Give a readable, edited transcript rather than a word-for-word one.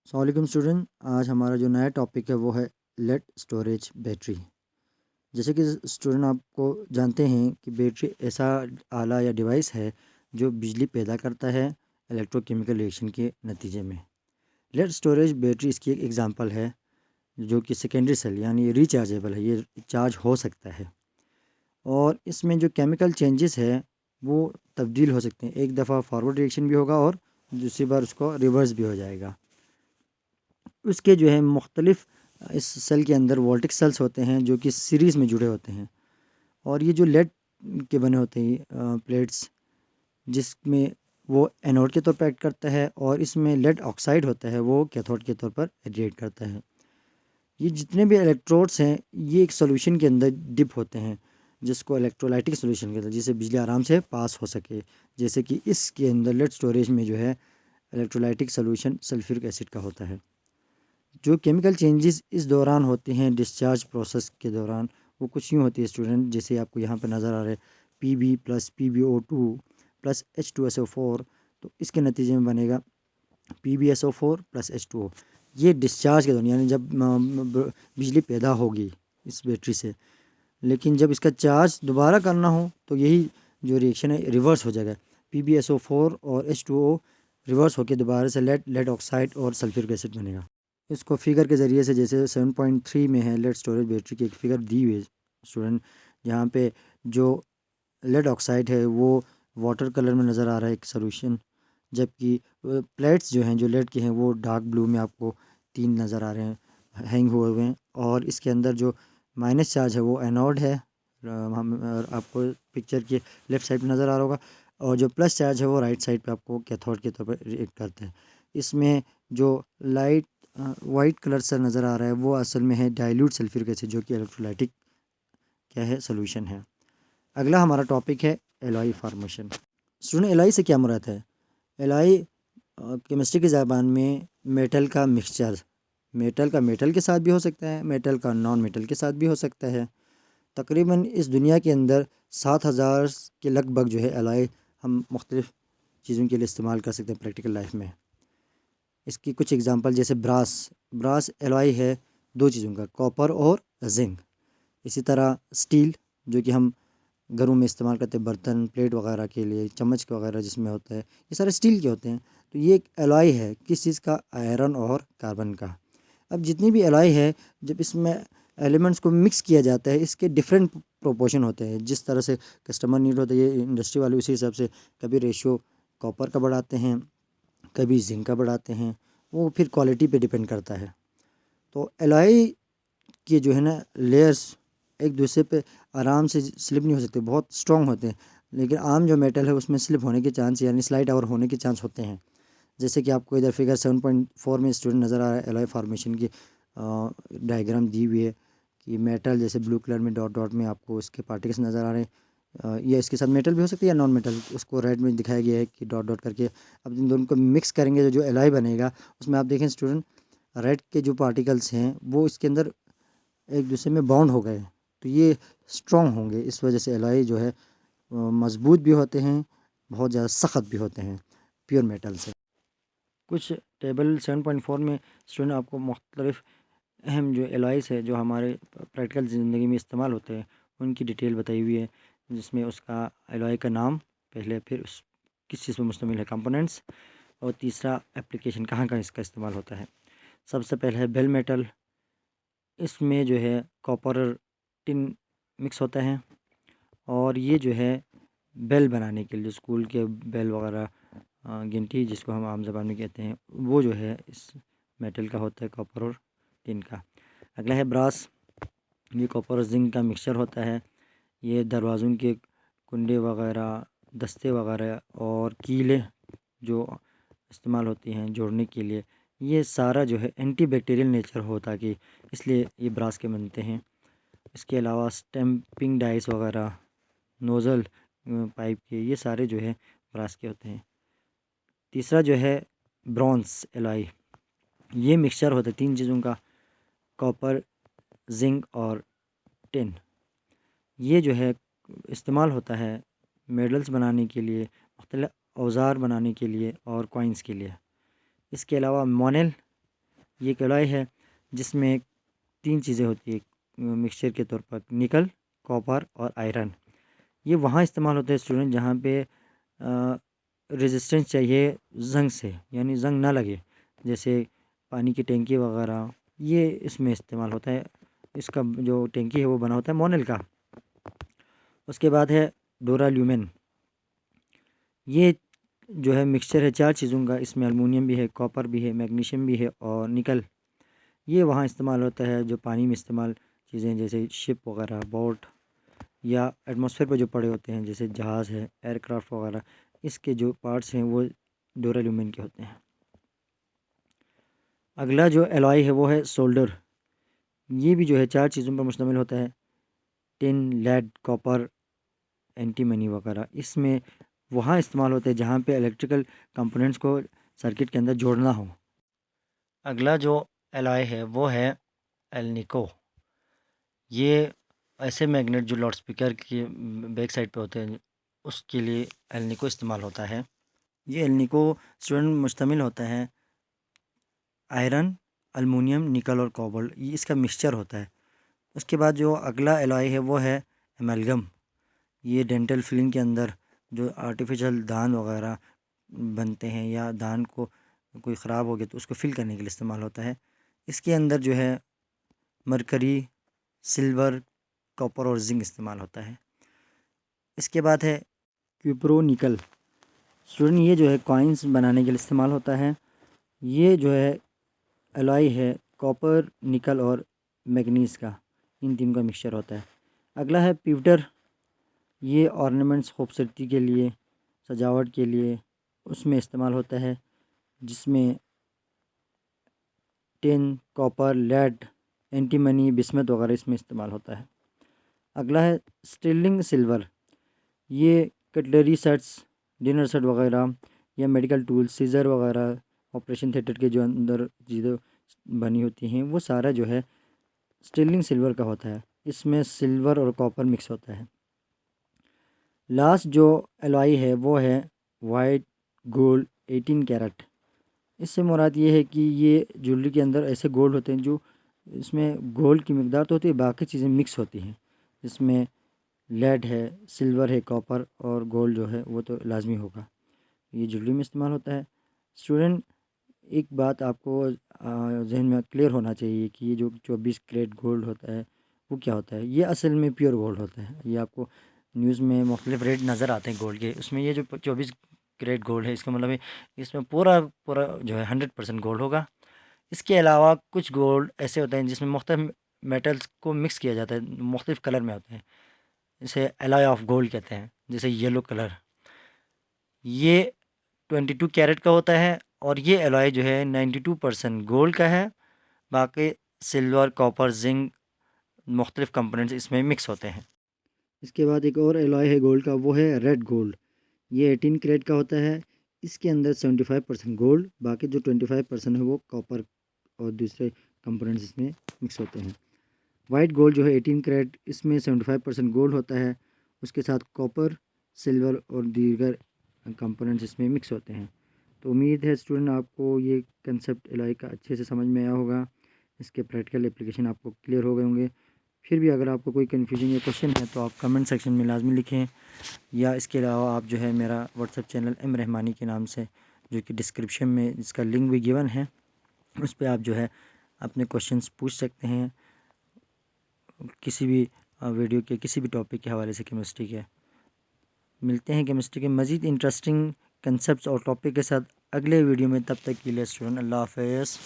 अस्सलाम वालेकुम स्टूडेंट। आज हमारा जो नया टॉपिक है वो है लेड स्टोरेज बैटरी। जैसे कि स्टूडेंट आपको जानते हैं कि बैटरी ऐसा आला या डिवाइस है जो बिजली पैदा करता है इलेक्ट्रोकेमिकल रिएक्शन के नतीजे में। लेड स्टोरेज बैटरी इसकी एक एग्जांपल है जो कि सेकेंडरी सेल यानी रिचार्जेबल है, ये चार्ज हो सकता है और इसमें जो केमिकल चेंजेस है वो तब्दील हो सकते हैं। एक दफ़ा फॉरवर्ड रिएक्शन भी होगा और दूसरी बार उसको रिवर्स भी हो जाएगा। उसके जो है मुख्तलिफ इस सेल के अंदर वोल्टिक सेल्स होते हैं जो कि सीरीज़ में जुड़े होते हैं और ये जो लेड के बने होते हैं प्लेट्स, जिसमें वो एनोड के तौर पर एक्ट करता है और इसमें लेड ऑक्साइड होता है वो कैथोड के तौर पर रेडिएट करता है। ये जितने भी इलेक्ट्रोड्स हैं ये एक सॉल्यूशन के अंदर डिप होते हैं जिसको इलेक्ट्रोलाइटिक सॉल्यूशन कहते हैं, जिससे बिजली आराम से पास हो सके। जैसे कि इसके अंदर लेड स्टोरेज में जो है इलेक्ट्रोलाइटिक सॉल्यूशन सल्फ्यूरिक एसिड का होता है। जो केमिकल चेंजेस इस दौरान होते हैं डिस्चार्ज प्रोसेस के दौरान, वो कुछ यूँ होती है स्टूडेंट, जैसे आपको यहाँ पे नज़र आ रहा है Pb plus PbO2 plus H2SO4। तो इसके नतीजे में बनेगा PbSO4 प्लस H2O। ये डिस्चार्ज के दौरान यानी जब बिजली पैदा होगी इस बैटरी से, लेकिन जब इसका चार्ज दोबारा करना हो तो यही जो रिएक्शन है रिवर्स हो जाएगा। PbSO4 और H2O रिवर्स होकर दोबारा से लेड लेड ऑक्साइड और सल्फ्यूरिक एसिड बनेगा। इसको फिगर के ज़रिए से, जैसे 7.3 में है लेड स्टोरेज बैटरी की एक फ़िगर दी हुई है स्टूडेंट, जहाँ पे जो लेड ऑक्साइड है वो वाटर कलर में नज़र आ रहा है एक सॉल्यूशन, जबकि प्लेट्स जो हैं जो लेड के हैं वो डार्क ब्लू में आपको तीन नज़र आ रहे हैं हैंग हुए हैं और इसके अंदर जो माइनस चार्ज है वो एनोड है। आपको पिक्चर के लेफ़्ट साइड पे नज़र आ रहा होगा और जो प्लस चार्ज है वो राइट साइड पे आपको कैथोड के तौर पर रिएक्ट करते हैं। इसमें जो लाइट वाइट कलर से नज़र आ रहा है वो असल में है डाइल्यूट सल्फ्यूरिक एसिड जो कि इलेक्ट्रोलाइटिक क्या है सॉल्यूशन है। अगला हमारा टॉपिक है एलॉय फार्मेशन। स्टूडेंट, एलॉय से क्या मुराद है? एलॉय केमिस्ट्री की ज़बान में मेटल का मिक्सचर, मेटल का मेटल के साथ भी हो सकता है, मेटल का नॉन मेटल के साथ भी हो सकता है। तकरीबन इस दुनिया के अंदर 7,000 के लगभग जो है एलॉय हम मुख्तलिफ़ चीज़ों के लिए इस्तेमाल कर सकते हैं प्रैक्टिकल लाइफ में। इसकी कुछ एग्जांपल जैसे ब्रास, ब्रास एलॉय है दो चीज़ों का, कॉपर और जिंक। इसी तरह स्टील जो कि हम घरों में इस्तेमाल करते हैं बर्तन प्लेट वगैरह के लिए, चम्मच वगैरह जिसमें होता है, ये सारे स्टील के होते हैं। तो ये एक एलॉय है किस चीज़ का? आयरन और कार्बन का। अब जितनी भी एलॉय है जब इसमें एलिमेंट्स को मिक्स किया जाता है इसके डिफरेंट प्रोपोर्शन होते हैं। जिस तरह से कस्टमर नीड होता है ये इंडस्ट्री वाले उसी हिसाब से कभी रेशियो कॉपर का बढ़ाते हैं, कभी जिंक का बढ़ाते हैं, वो फिर क्वालिटी पे डिपेंड करता है। तो एलॉय के जो है ना लेयर्स एक दूसरे पे आराम से स्लिप नहीं हो सकते, बहुत स्ट्रॉन्ग होते हैं। लेकिन आम जो मेटल है उसमें स्लिप होने के चांस यानी स्लाइड आवर होने के चांस होते हैं। जैसे कि आपको इधर फिगर 7.4 में स्टूडेंट नज़र आ रहा है एलॉय फार्मेशन की डायग्राम दी हुई है कि मेटल जैसे ब्लू कलर में डॉट डॉट में आपको इसके पार्टिकल्स नज़र आ रहे हैं। या इसके साथ मेटल भी हो सकती है या नॉन मेटल, उसको रेड में दिखाया गया है कि डॉट डॉट करके। अब इन दोनों को मिक्स करेंगे तो जो एलॉय बनेगा उसमें आप देखें स्टूडेंट, रेड के जो पार्टिकल्स हैं वो इसके अंदर एक दूसरे में बाउंड हो गए, तो ये स्ट्रॉन्ग होंगे। इस वजह से एलॉय जो है मज़बूत भी होते हैं, बहुत ज़्यादा सख्त भी होते हैं प्योर मेटल से। कुछ टेबल 7.4 में स्टूडेंट आपको मुख्तलिफ अहम जो एलॉयज़ है जो हमारे प्रैक्टिकल ज़िंदगी में इस्तेमाल होते हैं उनकी डिटेल बताई हुई है, जिसमें उसका एलॉय का नाम पहले, फिर उस किस चीज़ पर मुश्तमिल है कंपोनेंट्स, और तीसरा एप्लीकेशन कहाँ कहाँ इसका इस्तेमाल होता है। सबसे पहले है बेल मेटल। इसमें जो है कॉपर और टिन मिक्स होता है और ये जो है बेल बनाने के लिए स्कूल के बेल वगैरह, घंटी जिसको हम आम ज़बान में कहते हैं, वो जो है इस मेटल का होता है, कॉपर और टिन का। अगला है ब्रास। ये कॉपर और जिंक का मिक्सचर होता है। ये दरवाज़ों के कुंडे वगैरह, दस्ते वगैरह और कीलें जो इस्तेमाल होती हैं जोड़ने के लिए, ये सारा जो है एंटी बैक्टीरियल नेचर होता कि इसलिए ये ब्रास के बनते हैं। इसके अलावा स्टैम्पिंग डाइस वगैरह, नोज़ल पाइप के, ये सारे जो है ब्रास के होते हैं। तीसरा जो है ब्रॉन्ज़ एलॉय। ये मिक्सचर होता है तीन चीज़ों का, कॉपर, जिंक और टिन। ये जो है इस्तेमाल होता है मेडल्स बनाने के लिए, मुख्तलिफ औज़ार बनाने के लिए और कॉइन्स के लिए। इसके अलावा मोनेल ये एक एलॉय है जिसमें 3 चीज़ें होती है मिक्सचर के तौर पर, निकल, कॉपर और आयरन। ये वहाँ इस्तेमाल होता है स्टूडेंट जहाँ पे रेजिस्टेंस चाहिए ज़ंग से, यानी ज़ंग ना लगे, जैसे पानी की टंकी वगैरह, ये इसमें इस्तेमाल होता है। इसका जो टंकी है वो बना होता है मोनेल का। उसके बाद है डोराल्यूमेन। ये जो है मिक्सचर है 4 चीज़ों का, इसमें अल्मुनियम भी है, कॉपर भी है, मैग्नीशियम भी है और निकल। ये वहाँ इस्तेमाल होता है जो पानी में इस्तेमाल चीज़ें, जैसे शिप वगैरह, बोट या एटमॉस्फेयर पर जो पड़े होते हैं, जैसे जहाज़ है, एयरक्राफ्ट वगैरह, इसके जो पार्ट्स हैं वो डोराल्यूमेन के होते हैं। अगला जो एलॉय है वो है सोल्डर। ये भी जो है 4 चीज़ों पर मुश्तमिल होता है, टिन, लेड, कॉपर, एंटीमनी वगैरह। इसमें वहाँ इस्तेमाल होते हैं जहाँ पे इलेक्ट्रिकल कंपोनेंट्स को सर्किट के अंदर जोड़ना हो। अगला जो एलॉय है वो है एल्निको। ये ऐसे मैग्नेट जो लाउड स्पीकर की बैक साइड पे होते हैं, उसके लिए एल्निको इस्तेमाल होता है। ये एल्निको स्टूडेंट मुश्तमिल होता है आयरन, अल्मुनियम, निकल और कोबाल्ट, ये इसका मिक्सचर होता है। उसके बाद जो अगला एलॉय है वो है एमलगम। ये डेंटल फिलिंग के अंदर जो आर्टिफिशियल दांत वगैरह बनते हैं या दांत को कोई ख़राब हो गया तो उसको फिल करने के लिए इस्तेमाल होता है। इसके अंदर जो है मरकरी, सिल्वर, कॉपर और जिंक इस्तेमाल होता है। इसके बाद है क्यूप्रो निकल। स्टूडेंट ये जो है कॉइन्स बनाने के लिए इस्तेमाल होता है। ये जो है एलॉय है कॉपर, निकल और मैग्नीज का, इन तीन का मिक्सचर होता है। अगला है पिवटर। ये ऑर्नामेंट्स, खूबसूरती के लिए, सजावट के लिए उसमें इस्तेमाल होता है, जिसमें tin, copper, lead, antimony, bismuth वगैरह इसमें इस्तेमाल होता है। अगला है स्टिलिंग सिल्वर। ये कटलरी सेट्स, डिनर सेट वगैरह या मेडिकल टूल्स, सीज़र वगैरह, ऑपरेशन थिएटर के जो अंदर चीज़ें बनी होती हैं वो सारा जो है स्टिलिंग सिल्वर का होता है। इसमें सिल्वर और कॉपर मिक्स होता है। लास्ट जो एलॉय है वो है वाइट गोल्ड 18 कैरेट। इससे मुराद ये है कि ये ज्वेलरी के अंदर ऐसे गोल्ड होते हैं जो, इसमें गोल्ड की मिकदार तो होती है, बाकी चीज़ें मिक्स होती हैं। इसमें लेड है, सिल्वर है, कॉपर और गोल्ड जो है वो तो लाजमी होगा। ये ज्वेलरी में इस्तेमाल होता है। स्टूडेंट, एक बात आपको जहन में क्लियर होना चाहिए कि ये जो 24 कैरेट गोल्ड होता है वो क्या होता है। ये असल में प्योर गोल्ड होता है। ये आपको न्यूज़ में मुख्तलिफ रेट नज़र आते हैं गोल्ड के, उसमें ये जो 24 कैरेट गोल्ड है इसका मतलब है इसमें पूरा पूरा जो है 100% गोल्ड होगा। इसके अलावा कुछ गोल्ड ऐसे होते हैं जिसमें मुख्तलिफ मेटल्स को मिक्स किया जाता है, मुख्तलिफ कलर में होते हैं, इसे एलॉय ऑफ गोल्ड कहते हैं। जैसे येलो कलर, ये 22 कैरेट का होता है और ये एलॉय जो है 92% गोल्ड का है। बाकी सिल्वर, कॉपर, जिंक, मुख्तलिफ कंपोनेंट्स इसमें मिक्स होते हैं। इसके बाद एक और एलॉय है गोल्ड का, वो है रेड गोल्ड। ये 18 कैरेट का होता है। इसके अंदर 75% गोल्ड, बाकी जो 25% है वो कॉपर और दूसरे कंपोनेंट्स इसमें मिक्स होते हैं। वाइट गोल्ड जो है 18 कैरेट, इसमें 75% गोल्ड होता है, उसके साथ कॉपर, सिल्वर और दीगर कंपोनेंट्स इसमें मिक्स होते हैं। तो उम्मीद है स्टूडेंट आपको ये कंसेप्ट एलॉय का अच्छे से समझ में आया होगा, इसके प्रैक्टिकल एप्लीकेशन आपको क्लियर हो गए होंगे। फिर भी अगर आपको कोई कन्फ्यूजन या क्वेश्चन है तो आप कमेंट सेक्शन में लाजमी लिखें, या इसके अलावा आप जो है मेरा व्हाट्सएप चैनल एम रहमानी के नाम से, जो कि डिस्क्रिप्शन में जिसका लिंक भी गिवन है, उस पर आप जो है अपने क्वेश्चंस पूछ सकते हैं किसी भी वीडियो के किसी भी टॉपिक के हवाले से केमिस्ट्री के। मिलते हैं केमिस्ट्री के मज़ीद इंटरेस्टिंग कंसेप्ट्स और टॉपिक के साथ अगले वीडियो में। तब तक के लिए स्टूडेंट, अल्लाह हाफ़िज़।